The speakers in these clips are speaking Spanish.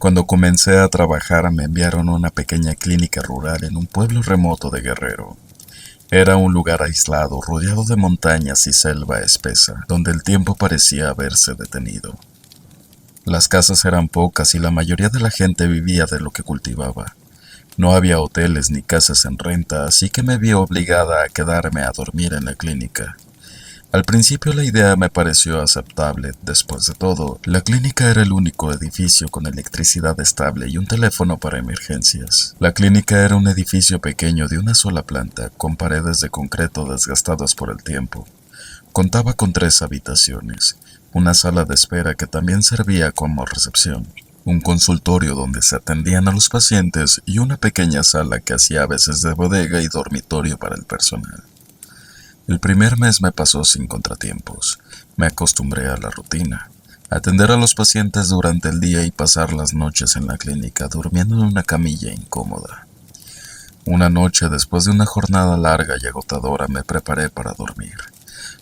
Cuando comencé a trabajar me enviaron a una pequeña clínica rural en un pueblo remoto de Guerrero. Era un lugar aislado, rodeado de montañas y selva espesa, donde el tiempo parecía haberse detenido. Las casas eran pocas y la mayoría de la gente vivía de lo que cultivaba. No había hoteles ni casas en renta, así que me vi obligada a quedarme a dormir en la clínica. Al principio la idea me pareció aceptable. Después de todo, la clínica era el único edificio con electricidad estable y un teléfono para emergencias. La clínica era un edificio pequeño de una sola planta, con paredes de concreto desgastadas por el tiempo. Contaba con 3 habitaciones, una sala de espera que también servía como recepción, un consultorio donde se atendían a los pacientes y una pequeña sala que hacía a veces de bodega y dormitorio para el personal. El primer mes me pasó sin contratiempos. Me acostumbré a la rutina. Atender a los pacientes durante el día y pasar las noches en la clínica durmiendo en una camilla incómoda. Una noche, después de una jornada larga y agotadora, me preparé para dormir.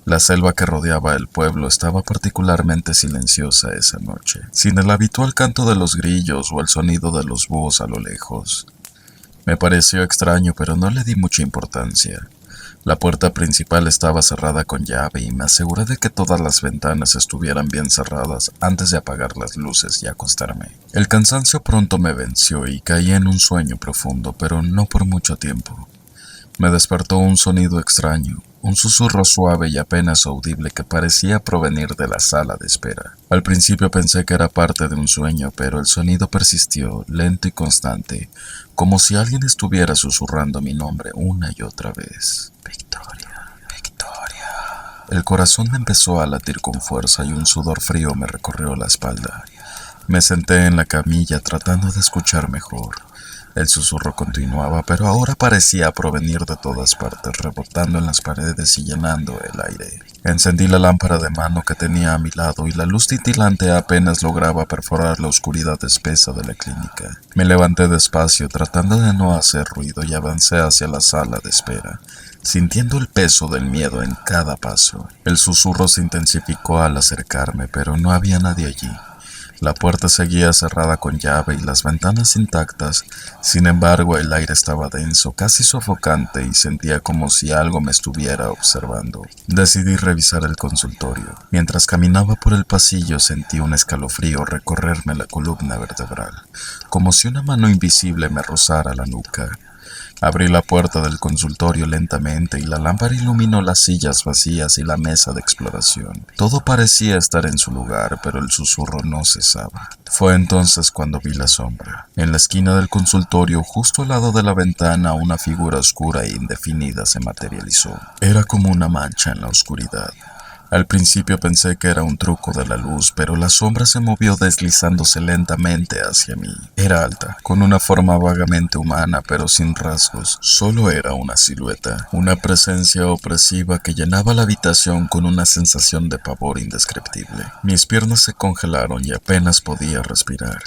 La selva que rodeaba el pueblo estaba particularmente silenciosa esa noche, sin el habitual canto de los grillos o el sonido de los búhos a lo lejos. Me pareció extraño, pero no le di mucha importancia. La puerta principal estaba cerrada con llave y me aseguré de que todas las ventanas estuvieran bien cerradas antes de apagar las luces y acostarme. El cansancio pronto me venció y caí en un sueño profundo, pero no por mucho tiempo. Me despertó un sonido extraño, un susurro suave y apenas audible que parecía provenir de la sala de espera. Al principio pensé que era parte de un sueño, pero el sonido persistió, lento y constante, como si alguien estuviera susurrando mi nombre una y otra vez. Victoria, Victoria. El corazón me empezó a latir con fuerza y un sudor frío me recorrió la espalda. Me senté en la camilla tratando de escuchar mejor. El susurro continuaba, pero ahora parecía provenir de todas partes, rebotando en las paredes y llenando el aire. Encendí la lámpara de mano que tenía a mi lado y la luz titilante apenas lograba perforar la oscuridad espesa de la clínica. Me levanté despacio, tratando de no hacer ruido, y avancé hacia la sala de espera, sintiendo el peso del miedo en cada paso. El susurro se intensificó al acercarme, pero no había nadie allí. La puerta seguía cerrada con llave y las ventanas intactas. Sin embargo, el aire estaba denso, casi sofocante, y sentía como si algo me estuviera observando. Decidí revisar el consultorio. Mientras caminaba por el pasillo, sentí un escalofrío recorrerme la columna vertebral, como si una mano invisible me rozara la nuca. Abrí la puerta del consultorio lentamente y la lámpara iluminó las sillas vacías y la mesa de exploración. Todo parecía estar en su lugar, pero el susurro no cesaba. Fue entonces cuando vi la sombra. En la esquina del consultorio, justo al lado de la ventana, una figura oscura e indefinida se materializó. Era como una mancha en la oscuridad. Al principio pensé que era un truco de la luz, pero la sombra se movió deslizándose lentamente hacia mí. Era alta, con una forma vagamente humana, pero sin rasgos. Solo era una silueta, una presencia opresiva que llenaba la habitación con una sensación de pavor indescriptible. Mis piernas se congelaron y apenas podía respirar.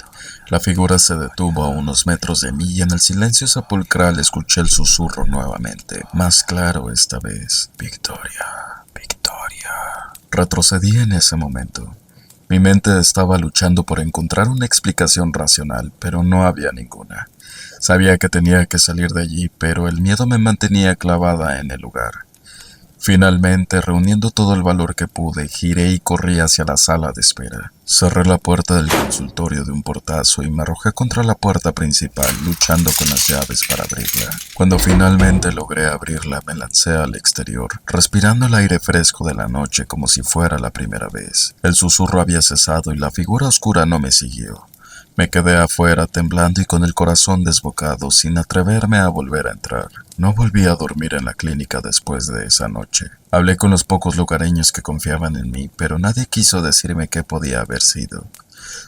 La figura se detuvo a unos metros de mí y en el silencio sepulcral escuché el susurro nuevamente, más claro esta vez. Victoria. Victoria. Retrocedí en ese momento. Mi mente estaba luchando por encontrar una explicación racional, pero no había ninguna. Sabía que tenía que salir de allí, pero el miedo me mantenía clavada en el lugar. Finalmente, reuniendo todo el valor que pude, giré y corrí hacia la sala de espera. Cerré la puerta del consultorio de un portazo y me arrojé contra la puerta principal, luchando con las llaves para abrirla. Cuando finalmente logré abrirla, me lancé al exterior, respirando el aire fresco de la noche como si fuera la primera vez. El susurro había cesado y la figura oscura no me siguió. Me quedé afuera temblando y con el corazón desbocado, sin atreverme a volver a entrar. No volví a dormir en la clínica después de esa noche. Hablé con los pocos lugareños que confiaban en mí, pero nadie quiso decirme qué podía haber sido.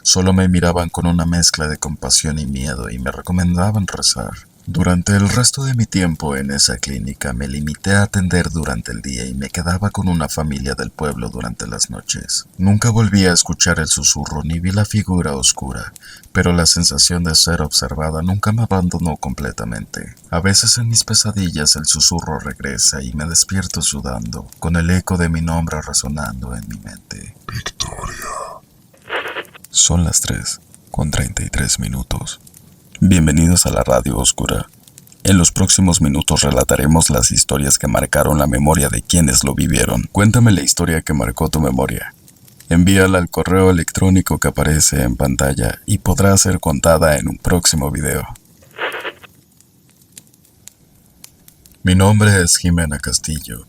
Solo me miraban con una mezcla de compasión y miedo y me recomendaban rezar. Durante el resto de mi tiempo en esa clínica me limité a atender durante el día y me quedaba con una familia del pueblo durante las noches. Nunca volví a escuchar el susurro ni vi la figura oscura, pero la sensación de ser observada nunca me abandonó completamente. A veces en mis pesadillas el susurro regresa y me despierto sudando, con el eco de mi nombre resonando en mi mente. Victoria. Son las 3. con 33 minutos. Bienvenidos a la Radio Oscura. En los próximos minutos relataremos las historias que marcaron la memoria de quienes lo vivieron. Cuéntame la historia que marcó tu memoria. Envíala al correo electrónico que aparece en pantalla y podrá ser contada en un próximo video. Mi nombre es Jimena Castillo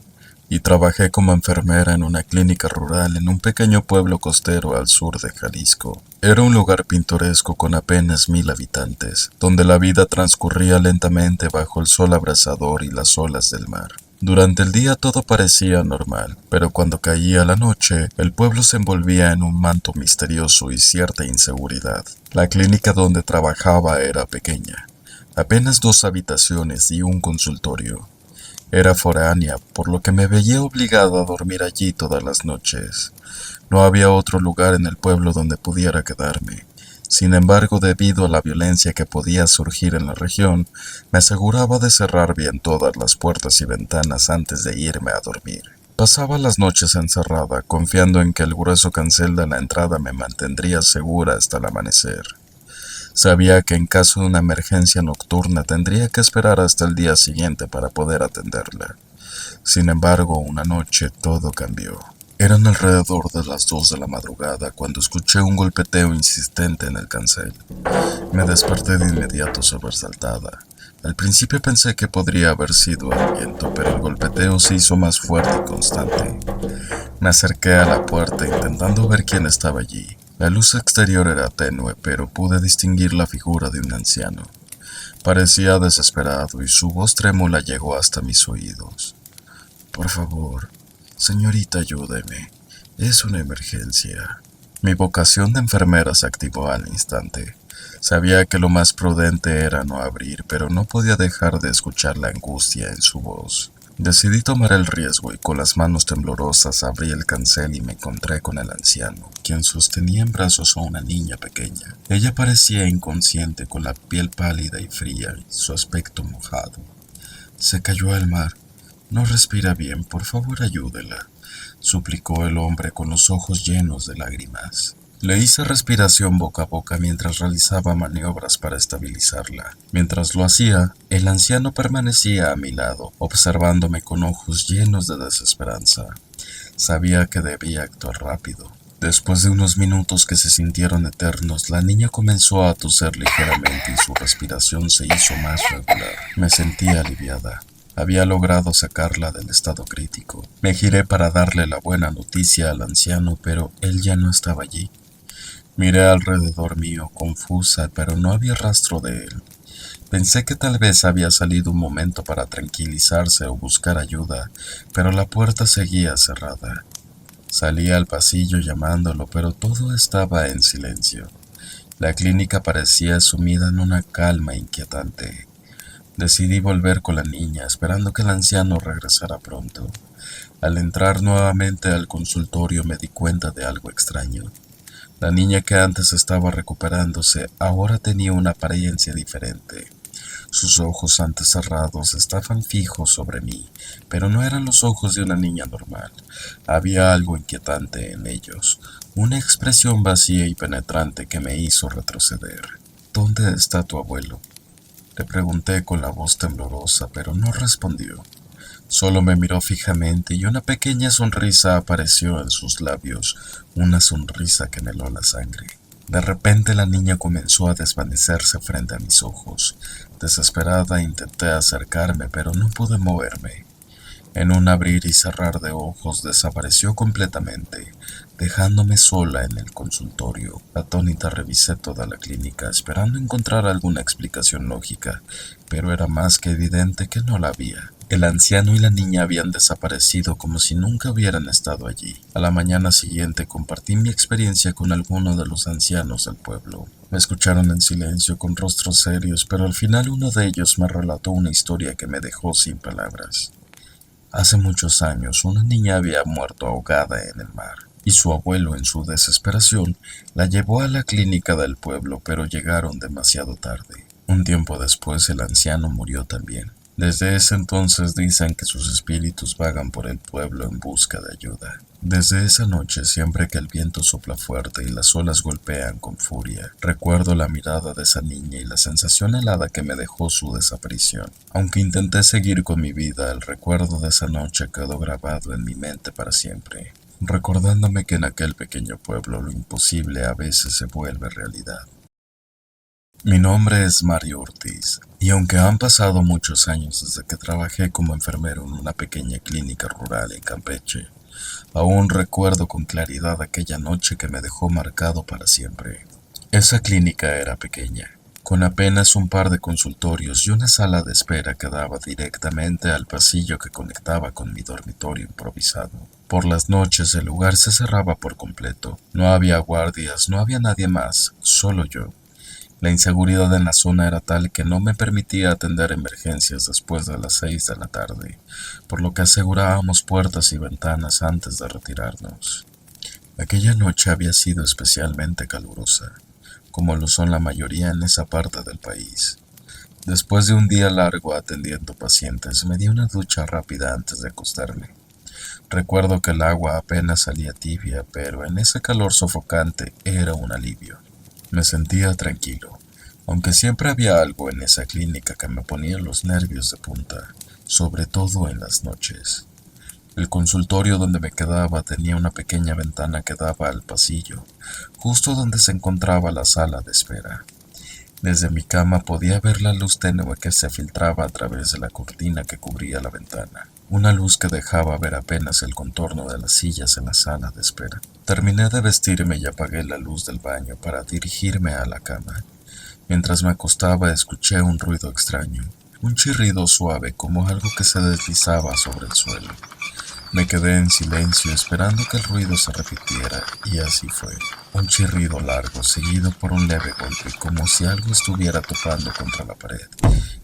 y trabajé como enfermera en una clínica rural en un pequeño pueblo costero al sur de Jalisco. Era un lugar pintoresco con apenas 1000 habitantes, donde la vida transcurría lentamente bajo el sol abrasador y las olas del mar. Durante el día todo parecía normal, pero cuando caía la noche, el pueblo se envolvía en un manto misterioso y cierta inseguridad. La clínica donde trabajaba era pequeña, apenas 2 habitaciones y un consultorio. Era foránea, por lo que me veía obligado a dormir allí todas las noches. No había otro lugar en el pueblo donde pudiera quedarme. Sin embargo, debido a la violencia que podía surgir en la región, me aseguraba de cerrar bien todas las puertas y ventanas antes de irme a dormir. Pasaba las noches encerrada, confiando en que el grueso cancel de la entrada me mantendría segura hasta el amanecer. Sabía que en caso de una emergencia nocturna tendría que esperar hasta el día siguiente para poder atenderla. Sin embargo, una noche todo cambió. Eran alrededor de las 2 de la madrugada cuando escuché un golpeteo insistente en el cancel. Me desperté de inmediato sobresaltada. Al principio pensé que podría haber sido el viento, pero el golpeteo se hizo más fuerte y constante. Me acerqué a la puerta intentando ver quién estaba allí. La luz exterior era tenue, pero pude distinguir la figura de un anciano. Parecía desesperado y su voz trémula llegó hasta mis oídos. «Por favor, señorita, ayúdeme. Es una emergencia». Mi vocación de enfermera se activó al instante. Sabía que lo más prudente era no abrir, pero no podía dejar de escuchar la angustia en su voz. Decidí tomar el riesgo y con las manos temblorosas abrí el cancel y me encontré con el anciano, quien sostenía en brazos a una niña pequeña. Ella parecía inconsciente, con la piel pálida y fría y su aspecto mojado. «Se cayó al mar. No respira bien, por favor ayúdela», suplicó el hombre con los ojos llenos de lágrimas. Le hice respiración boca a boca mientras realizaba maniobras para estabilizarla. Mientras lo hacía, el anciano permanecía a mi lado, observándome con ojos llenos de desesperanza. Sabía que debía actuar rápido. Después de unos minutos que se sintieron eternos, la niña comenzó a toser ligeramente y su respiración se hizo más regular. Me sentía aliviada. Había logrado sacarla del estado crítico. Me giré para darle la buena noticia al anciano, pero él ya no estaba allí. Miré alrededor mío, confusa, pero no había rastro de él. Pensé que tal vez había salido un momento para tranquilizarse o buscar ayuda, pero la puerta seguía cerrada. Salí al pasillo llamándolo, pero todo estaba en silencio. La clínica parecía sumida en una calma inquietante. Decidí volver con la niña, esperando que el anciano regresara pronto. Al entrar nuevamente al consultorio me di cuenta de algo extraño. La niña que antes estaba recuperándose ahora tenía una apariencia diferente. Sus ojos antes cerrados estaban fijos sobre mí, pero no eran los ojos de una niña normal. Había algo inquietante en ellos, una expresión vacía y penetrante que me hizo retroceder. «¿Dónde está tu abuelo?», le pregunté con la voz temblorosa, pero no respondió. Solo me miró fijamente y una pequeña sonrisa apareció en sus labios, una sonrisa que me heló la sangre. De repente la niña comenzó a desvanecerse frente a mis ojos. Desesperada intenté acercarme, pero no pude moverme. En un abrir y cerrar de ojos desapareció completamente, dejándome sola en el consultorio. Atónita revisé toda la clínica, esperando encontrar alguna explicación lógica, pero era más que evidente que no la había. El anciano y la niña habían desaparecido como si nunca hubieran estado allí. A la mañana siguiente compartí mi experiencia con alguno de los ancianos del pueblo. Me escucharon en silencio con rostros serios, pero al final uno de ellos me relató una historia que me dejó sin palabras. Hace muchos años una niña había muerto ahogada en el mar, y su abuelo en su desesperación la llevó a la clínica del pueblo, pero llegaron demasiado tarde. Un tiempo después el anciano murió también. Desde ese entonces dicen que sus espíritus vagan por el pueblo en busca de ayuda. Desde esa noche, siempre que el viento sopla fuerte y las olas golpean con furia, recuerdo la mirada de esa niña y la sensación helada que me dejó su desaparición. Aunque intenté seguir con mi vida, el recuerdo de esa noche quedó grabado en mi mente para siempre, recordándome que en aquel pequeño pueblo lo imposible a veces se vuelve realidad. Mi nombre es Mario Ortiz, y aunque han pasado muchos años desde que trabajé como enfermero en una pequeña clínica rural en Campeche, aún recuerdo con claridad aquella noche que me dejó marcado para siempre. Esa clínica era pequeña, con apenas un par de consultorios y una sala de espera que daba directamente al pasillo que conectaba con mi dormitorio improvisado. Por las noches el lugar se cerraba por completo. No había guardias, no había nadie más, solo yo. La inseguridad en la zona era tal que no me permitía atender emergencias después de las 6 de la tarde, por lo que asegurábamos puertas y ventanas antes de retirarnos. Aquella noche había sido especialmente calurosa, como lo son la mayoría en esa parte del país. Después de un día largo atendiendo pacientes, me di una ducha rápida antes de acostarme. Recuerdo que el agua apenas salía tibia, pero en ese calor sofocante era un alivio. Me sentía tranquilo, aunque siempre había algo en esa clínica que me ponía los nervios de punta, sobre todo en las noches. El consultorio donde me quedaba tenía una pequeña ventana que daba al pasillo, justo donde se encontraba la sala de espera. Desde mi cama podía ver la luz tenue que se filtraba a través de la cortina que cubría la ventana, una luz que dejaba ver apenas el contorno de las sillas en la sala de espera. Terminé de vestirme y apagué la luz del baño para dirigirme a la cama. Mientras me acostaba escuché un ruido extraño, un chirrido suave como algo que se deslizaba sobre el suelo. Me quedé en silencio esperando que el ruido se repitiera, y así fue. Un chirrido largo, seguido por un leve golpe, como si algo estuviera topando contra la pared.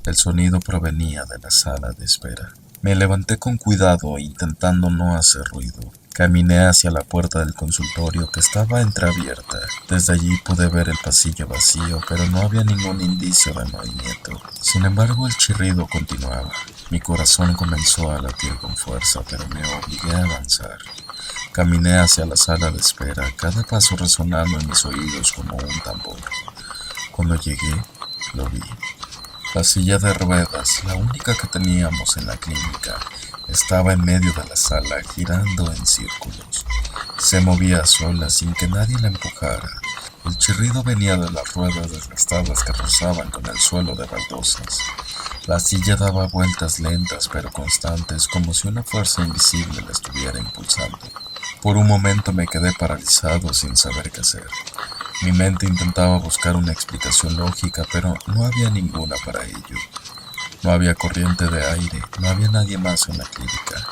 El sonido provenía de la sala de espera. Me levanté con cuidado, intentando no hacer ruido. Caminé hacia la puerta del consultorio que estaba entreabierta. Desde allí pude ver el pasillo vacío, pero no había ningún indicio de movimiento. Sin embargo, el chirrido continuaba. Mi corazón comenzó a latir con fuerza, pero me obligué a avanzar. Caminé hacia la sala de espera, cada paso resonando en mis oídos como un tambor. Cuando llegué, lo vi. La silla de ruedas, la única que teníamos en la clínica, estaba en medio de la sala girando en círculos. Se movía sola sin que nadie la empujara. El chirrido venía de las ruedas desgastadas que rozaban con el suelo de baldosas. La silla daba vueltas lentas pero constantes, como si una fuerza invisible la estuviera impulsando. Por un momento me quedé paralizado sin saber qué hacer. Mi mente intentaba buscar una explicación lógica, pero no había ninguna para ello. No había corriente de aire, no había nadie más en la clínica.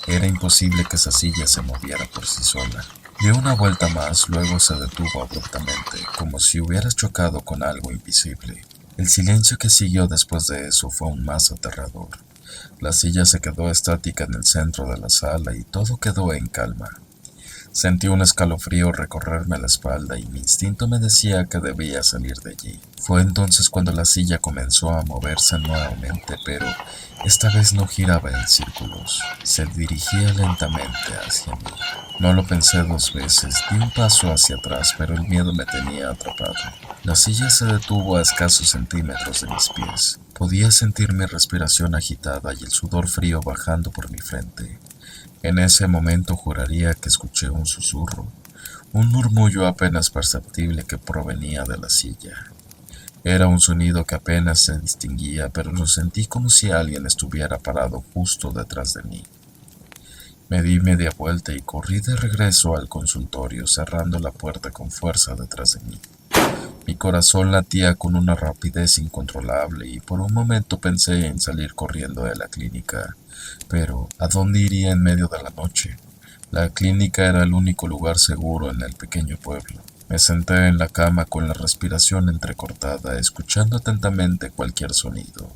Era imposible que esa silla se moviera por sí sola. Dio una vuelta más, luego se detuvo abruptamente, como si hubiera chocado con algo invisible. El silencio que siguió después de eso fue aún más aterrador. La silla se quedó estática en el centro de la sala y todo quedó en calma. Sentí un escalofrío recorrerme la espalda y mi instinto me decía que debía salir de allí. Fue entonces cuando la silla comenzó a moverse nuevamente, pero esta vez no giraba en círculos. Se dirigía lentamente hacia mí. No lo pensé dos veces, di un paso hacia atrás, pero el miedo me tenía atrapado. La silla se detuvo a escasos centímetros de mis pies. Podía sentir mi respiración agitada y el sudor frío bajando por mi frente. En ese momento juraría que escuché un susurro, un murmullo apenas perceptible que provenía de la silla. Era un sonido que apenas se distinguía, pero lo sentí como si alguien estuviera parado justo detrás de mí. Me di media vuelta y corrí de regreso al consultorio, cerrando la puerta con fuerza detrás de mí. Mi corazón latía con una rapidez incontrolable y por un momento pensé en salir corriendo de la clínica. Pero, ¿a dónde iría en medio de la noche? La clínica era el único lugar seguro en el pequeño pueblo. Me senté en la cama con la respiración entrecortada, escuchando atentamente cualquier sonido.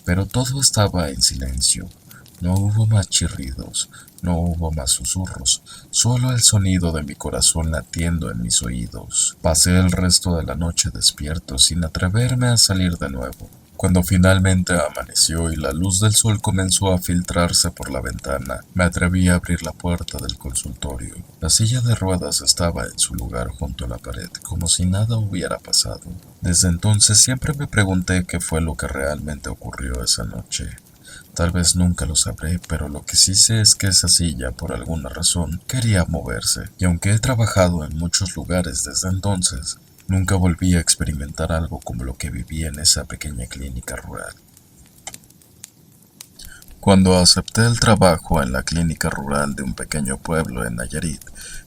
Pero todo estaba en silencio. No hubo más chirridos, no hubo más susurros, solo el sonido de mi corazón latiendo en mis oídos. Pasé el resto de la noche despierto sin atreverme a salir de nuevo. Cuando finalmente amaneció y la luz del sol comenzó a filtrarse por la ventana, me atreví a abrir la puerta del consultorio. La silla de ruedas estaba en su lugar junto a la pared, como si nada hubiera pasado. Desde entonces siempre me pregunté qué fue lo que realmente ocurrió esa noche. Tal vez nunca lo sabré, pero lo que sí sé es que esa silla, por alguna razón, quería moverse, y aunque he trabajado en muchos lugares desde entonces, nunca volví a experimentar algo como lo que viví en esa pequeña clínica rural. Cuando acepté el trabajo en la clínica rural de un pequeño pueblo en Nayarit,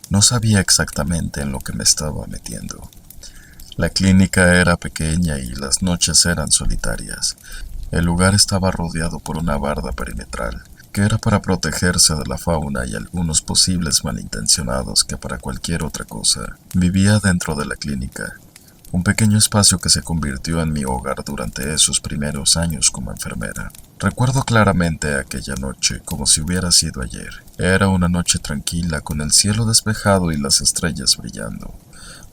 no sabía exactamente en lo que me estaba metiendo. La clínica era pequeña y las noches eran solitarias. El lugar estaba rodeado por una barda perimetral, que era para protegerse de la fauna y algunos posibles malintencionados que para cualquier otra cosa. Vivía dentro de la clínica, un pequeño espacio que se convirtió en mi hogar durante esos primeros años como enfermera. Recuerdo claramente aquella noche como si hubiera sido ayer. Era una noche tranquila con el cielo despejado y las estrellas brillando.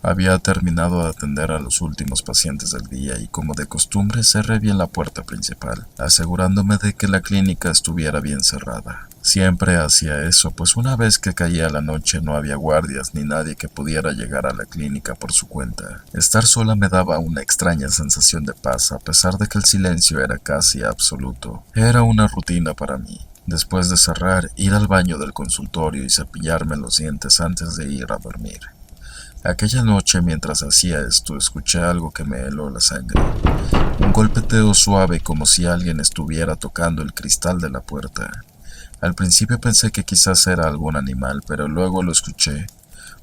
Había terminado de atender a los últimos pacientes del día y como de costumbre cerré bien la puerta principal, asegurándome de que la clínica estuviera bien cerrada. Siempre hacía eso, pues una vez que caía la noche no había guardias ni nadie que pudiera llegar a la clínica por su cuenta. Estar sola me daba una extraña sensación de paz, a pesar de que el silencio era casi absoluto. Era una rutina para mí. Después de cerrar, ir al baño del consultorio y cepillarme los dientes antes de ir a dormir. Aquella noche, mientras hacía esto, escuché algo que me heló la sangre. Un golpeteo suave como si alguien estuviera tocando el cristal de la puerta. Al principio pensé que quizás era algún animal, pero luego lo escuché.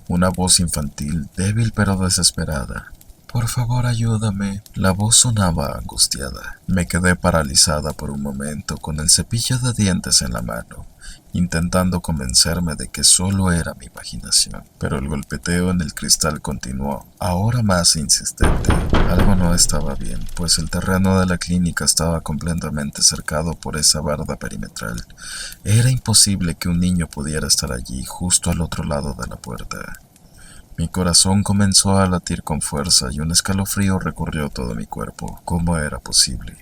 Una voz infantil, débil pero desesperada. «Por favor, ayúdame». La voz sonaba angustiada. Me quedé paralizada por un momento, con el cepillo de dientes en la mano, intentando convencerme de que solo era mi imaginación. Pero el golpeteo en el cristal continuó, ahora más insistente. Algo no estaba bien, pues el terreno de la clínica estaba completamente cercado por esa barda perimetral. Era imposible que un niño pudiera estar allí, justo al otro lado de la puerta. Mi corazón comenzó a latir con fuerza y un escalofrío recorrió todo mi cuerpo. ¿Cómo era posible?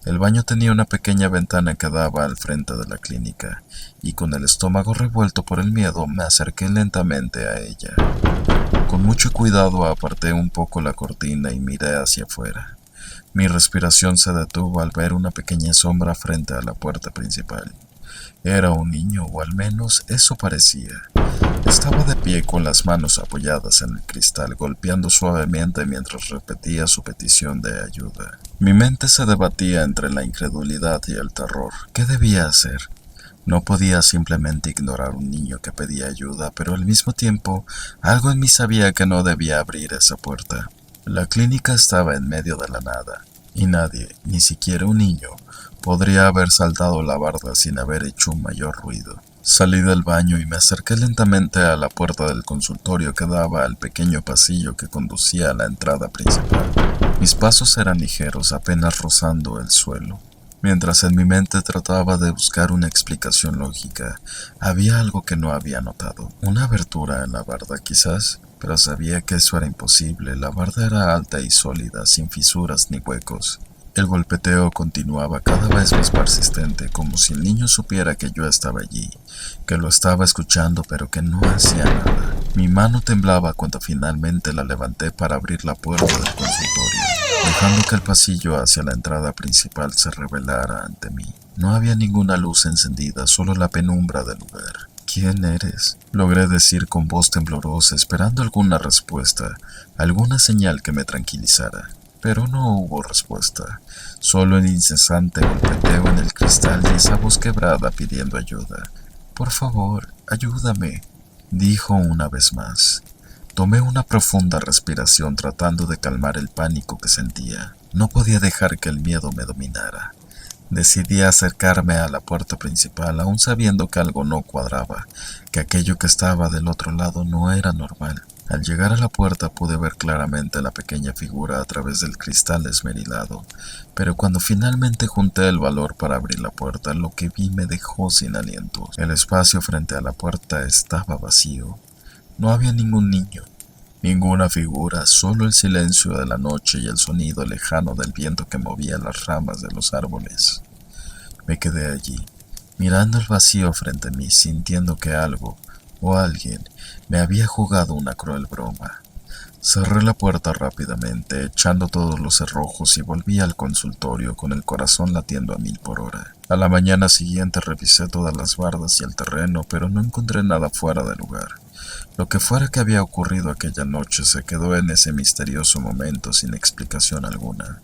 El baño tenía una pequeña ventana que daba al frente de la clínica, y con el estómago revuelto por el miedo me acerqué lentamente a ella. Con mucho cuidado aparté un poco la cortina y miré hacia afuera. Mi respiración se detuvo al ver una pequeña sombra frente a la puerta principal. Era un niño, o al menos eso parecía. Estaba de pie con las manos apoyadas en el cristal, golpeando suavemente mientras repetía su petición de ayuda. Mi mente se debatía entre la incredulidad y el terror. ¿Qué debía hacer? No podía simplemente ignorar a un niño que pedía ayuda, pero al mismo tiempo, algo en mí sabía que no debía abrir esa puerta. La clínica estaba en medio de la nada, y nadie, ni siquiera un niño, podría haber saltado la barda sin haber hecho un mayor ruido. Salí del baño y me acerqué lentamente a la puerta del consultorio que daba al pequeño pasillo que conducía a la entrada principal. Mis pasos eran ligeros, apenas rozando el suelo. Mientras en mi mente trataba de buscar una explicación lógica, había algo que no había notado. Una abertura en la barda quizás, pero sabía que eso era imposible. La barda era alta y sólida, sin fisuras ni huecos. El golpeteo continuaba cada vez más persistente, como si el niño supiera que yo estaba allí, que lo estaba escuchando pero que no hacía nada. Mi mano temblaba cuando finalmente la levanté para abrir la puerta del consultorio, dejando que el pasillo hacia la entrada principal se revelara ante mí. No había ninguna luz encendida, solo la penumbra del lugar. «¿Quién eres?», logré decir con voz temblorosa, esperando alguna respuesta, alguna señal que me tranquilizara. Pero no hubo respuesta, solo el incesante golpeteo en el cristal y esa voz quebrada pidiendo ayuda. «Por favor, ayúdame», dijo una vez más. Tomé una profunda respiración tratando de calmar el pánico que sentía. No podía dejar que el miedo me dominara. Decidí acercarme a la puerta principal, aún sabiendo que algo no cuadraba, que aquello que estaba del otro lado no era normal. Al llegar a la puerta pude ver claramente la pequeña figura a través del cristal esmerilado, pero cuando finalmente junté el valor para abrir la puerta, lo que vi me dejó sin aliento. El espacio frente a la puerta estaba vacío. No había ningún niño, Ninguna figura, solo el silencio de la noche y el sonido lejano del viento que movía las ramas de los árboles. Me quedé allí, mirando el vacío frente a mí, sintiendo que algo o alguien me había jugado una cruel broma. Cerré la puerta rápidamente, echando todos los cerrojos y volví al consultorio con el corazón latiendo a 1000 por hora. A la mañana siguiente revisé todas las bardas y el terreno, pero no encontré nada fuera de lugar. Lo que fuera que había ocurrido aquella noche se quedó en ese misterioso momento sin explicación alguna.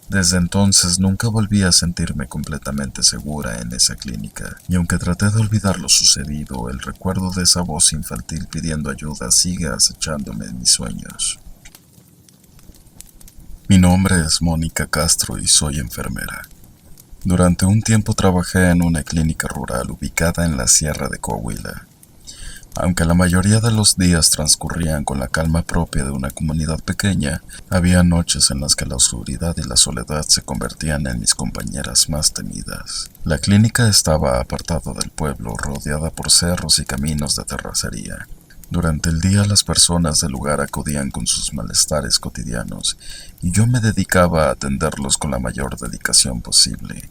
Desde entonces nunca volví a sentirme completamente segura en esa clínica, y aunque traté de olvidar lo sucedido, el recuerdo de esa voz infantil pidiendo ayuda sigue acechándome en mis sueños. Mi nombre es Mónica Castro y soy enfermera. Durante un tiempo trabajé en una clínica rural ubicada en la Sierra de Coahuila. Aunque la mayoría de los días transcurrían con la calma propia de una comunidad pequeña, había noches en las que la oscuridad y la soledad se convertían en mis compañeras más temidas. La clínica estaba apartada del pueblo, rodeada por cerros y caminos de terracería. Durante el día las personas del lugar acudían con sus malestares cotidianos, y yo me dedicaba a atenderlos con la mayor dedicación posible.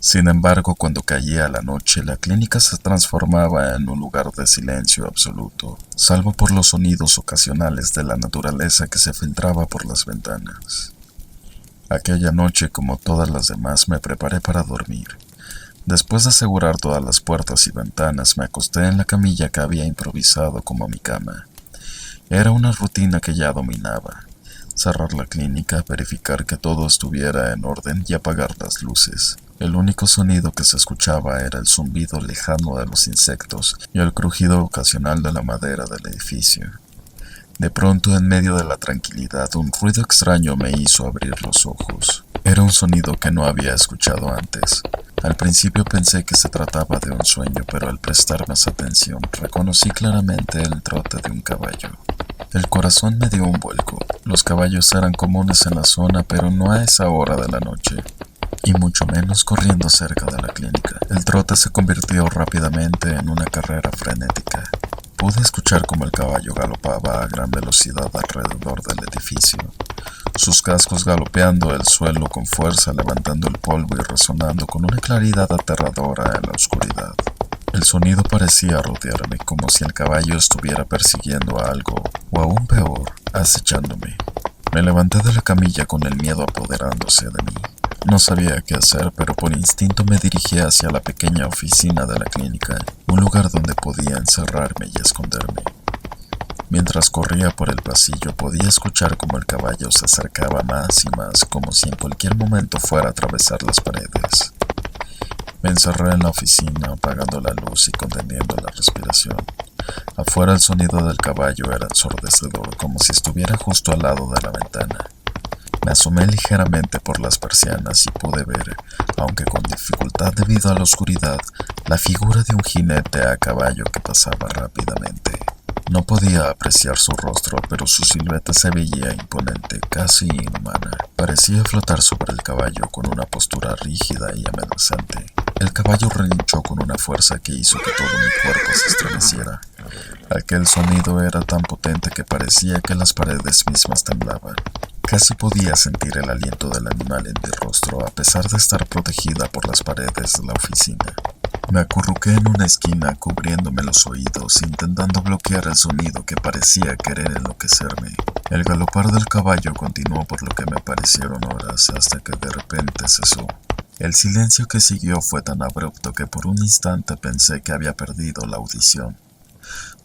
Sin embargo, cuando caía la noche, la clínica se transformaba en un lugar de silencio absoluto, salvo por los sonidos ocasionales de la naturaleza que se filtraba por las ventanas. Aquella noche, como todas las demás, me preparé para dormir. Después de asegurar todas las puertas y ventanas, me acosté en la camilla que había improvisado como mi cama. Era una rutina que ya dominaba: cerrar la clínica, verificar que todo estuviera en orden y apagar las luces. El único sonido que se escuchaba era el zumbido lejano de los insectos y el crujido ocasional de la madera del edificio. De pronto, en medio de la tranquilidad, un ruido extraño me hizo abrir los ojos. Era un sonido que no había escuchado antes. Al principio pensé que se trataba de un sueño, pero al prestar más atención, reconocí claramente el trote de un caballo. El corazón me dio un vuelco. Los caballos eran comunes en la zona, pero no a esa hora de la noche, y mucho menos corriendo cerca de la clínica. El trote se convirtió rápidamente en una carrera frenética. Pude escuchar cómo el caballo galopaba a gran velocidad alrededor del edificio, sus cascos galopeando el suelo con fuerza, levantando el polvo y resonando con una claridad aterradora en la oscuridad. El sonido parecía rodearme, como si el caballo estuviera persiguiendo a algo, o aún peor, acechándome. Me levanté de la camilla con el miedo apoderándose de mí. No sabía qué hacer, pero por instinto me dirigí hacia la pequeña oficina de la clínica, un lugar donde podía encerrarme y esconderme. Mientras corría por el pasillo, podía escuchar cómo el caballo se acercaba más y más, como si en cualquier momento fuera a atravesar las paredes. Me encerré en la oficina, apagando la luz y conteniendo la respiración. Afuera el sonido del caballo era ensordecedor, como si estuviera justo al lado de la ventana. Me asomé ligeramente por las persianas y pude ver, aunque con dificultad debido a la oscuridad, la figura de un jinete a caballo que pasaba rápidamente. No podía apreciar su rostro, pero su silueta se veía imponente, casi inhumana. Parecía flotar sobre el caballo con una postura rígida y amenazante. El caballo relinchó con una fuerza que hizo que todo mi cuerpo se estremeciera. Aquel sonido era tan potente que parecía que las paredes mismas temblaban. Casi podía sentir el aliento del animal en mi rostro, a pesar de estar protegida por las paredes de la oficina. Me acurruqué en una esquina, cubriéndome los oídos, intentando bloquear el sonido que parecía querer enloquecerme. El galopar del caballo continuó por lo que me parecieron horas, hasta que de repente cesó. El silencio que siguió fue tan abrupto que por un instante pensé que había perdido la audición.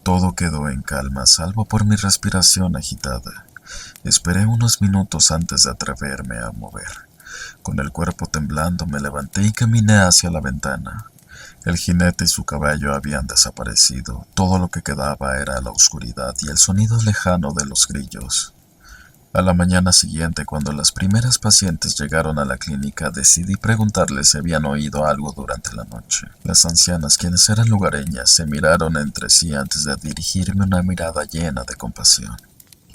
Todo quedó en calma, salvo por mi respiración agitada. Esperé unos minutos antes de atreverme a mover. Con el cuerpo temblando, me levanté y caminé hacia la ventana. El jinete y su caballo habían desaparecido. Todo lo que quedaba era la oscuridad y el sonido lejano de los grillos. A la mañana siguiente, cuando las primeras pacientes llegaron a la clínica, decidí preguntarles si habían oído algo durante la noche. Las ancianas, quienes eran lugareñas, se miraron entre sí antes de dirigirme una mirada llena de compasión.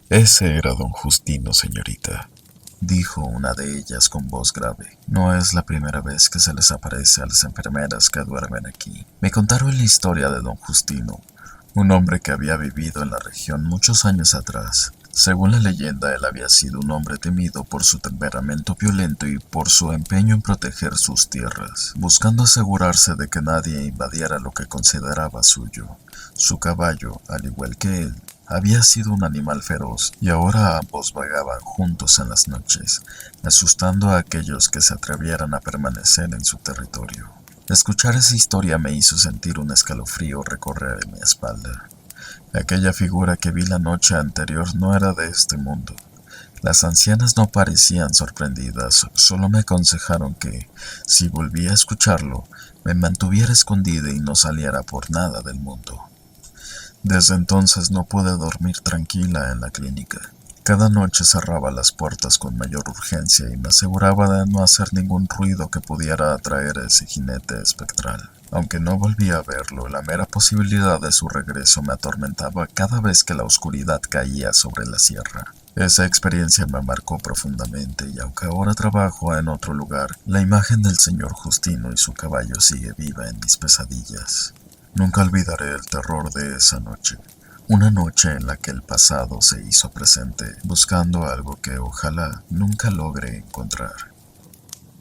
«Ese era don Justino, señorita», dijo una de ellas con voz grave. «No es la primera vez que se les aparece a las enfermeras que duermen aquí. Me contaron la historia de don Justino. un hombre que había vivido en la región muchos años atrás. Según la leyenda, él había sido un hombre temido por su temperamento violento y por su empeño en proteger sus tierras, buscando asegurarse de que nadie invadiera lo que consideraba suyo. Su caballo, al igual que él, había sido un animal feroz y ahora ambos vagaban juntos en las noches, asustando a aquellos que se atrevieran a permanecer en su territorio. Escuchar esa historia me hizo sentir un escalofrío recorrer mi espalda. Aquella figura que vi la noche anterior no era de este mundo. Las ancianas no parecían sorprendidas, solo me aconsejaron que, si volvía a escucharlo, me mantuviera escondida y no saliera por nada del mundo. Desde entonces no pude dormir tranquila en la clínica. Cada noche cerraba las puertas con mayor urgencia y me aseguraba de no hacer ningún ruido que pudiera atraer a ese jinete espectral. Aunque no volvía a verlo, la mera posibilidad de su regreso me atormentaba cada vez que la oscuridad caía sobre la sierra. Esa experiencia me marcó profundamente y aunque ahora trabajo en otro lugar, la imagen del señor Justino y su caballo sigue viva en mis pesadillas. Nunca olvidaré el terror de esa noche. Una noche en la que el pasado se hizo presente, buscando algo que ojalá nunca logre encontrar.